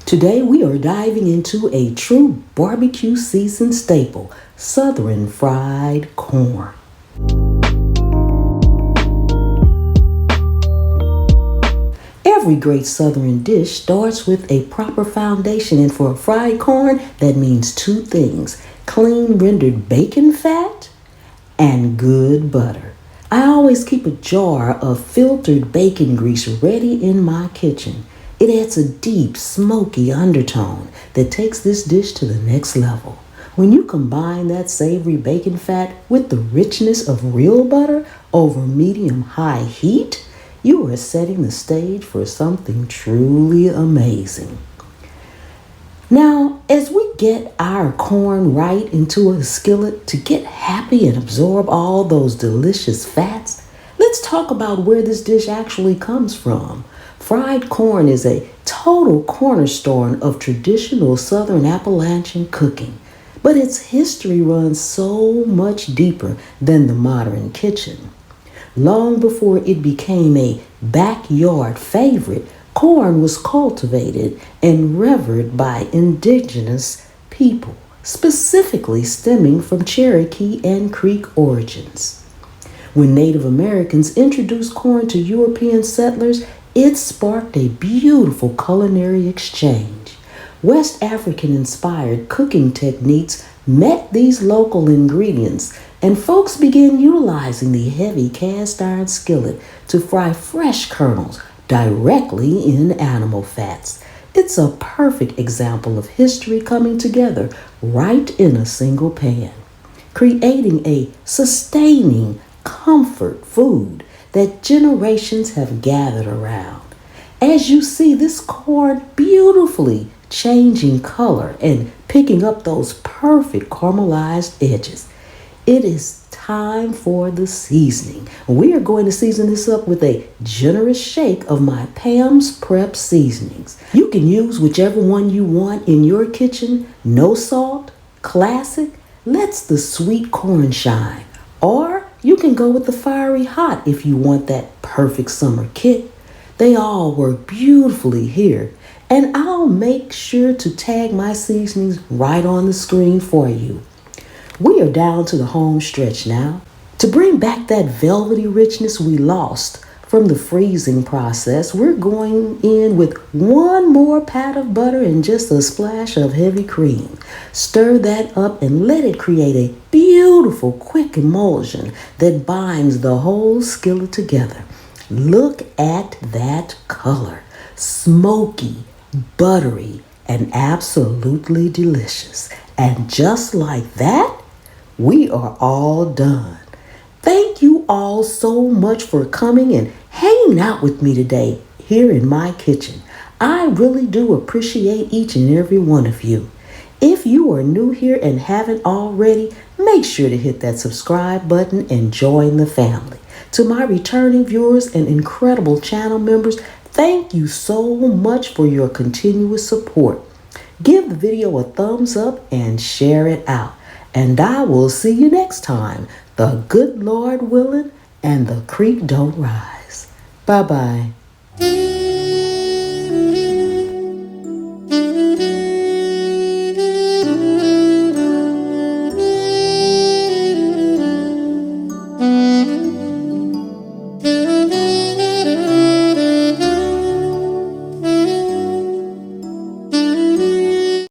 Today we are diving into a true barbecue season staple, Southern fried corn. Every great Southern dish starts with a proper foundation, and for fried corn, that means two things: clean rendered bacon fat and good butter. I always keep a jar of filtered bacon grease ready in my kitchen. It adds a deep, smoky undertone that takes this dish to the next level. When you combine that savory bacon fat with the richness of real butter over medium-high heat, you are setting the stage for something truly amazing. Now, as we get our corn right into a skillet to get happy and absorb all those delicious fats, let's talk about where this dish actually comes from. Fried corn is a total cornerstone of traditional Southern Appalachian cooking, but its history runs so much deeper than the modern kitchen. Long before it became a backyard favorite, corn was cultivated and revered by Indigenous people, specifically stemming from Cherokee and Creek origins. When Native Americans introduced corn to European settlers, it sparked a beautiful culinary exchange. West African-inspired cooking techniques met these local ingredients, and folks began utilizing the heavy cast iron skillet to fry fresh kernels directly in animal fats. It's a perfect example of history coming together right in a single pan, creating a sustaining comfort food that generations have gathered around. As you see this corn beautifully changing color and picking up those perfect caramelized edges, it is time for the seasoning. We are going to season this up with a generous shake of my Pam's Prep seasonings. You can use whichever one you want in your kitchen. No salt, classic, lets the sweet corn shine. Or you can go with the fiery hot if you want that perfect summer kick. They all work beautifully here, and I'll make sure to tag my seasonings right on the screen for you. We are down to the home stretch now. To bring back that velvety richness we lost from the freezing process, we're going in with one more pat of butter and just a splash of heavy cream. Stir that up and let it create a beautiful, quick emulsion that binds the whole skillet together. Look at that color. Smoky, buttery, and absolutely delicious. And just like that, we are all done. Thank you all so much for coming and hanging out with me today here in my kitchen. I really do appreciate each and every one of you. If you are new here and haven't already, make sure to hit that subscribe button and join the family. To my returning viewers and incredible channel members, thank you so much for your continuous support. Give the video a thumbs up and share it out. And I will see you next time, the good Lord willing and the creek don't rise. Bye-bye.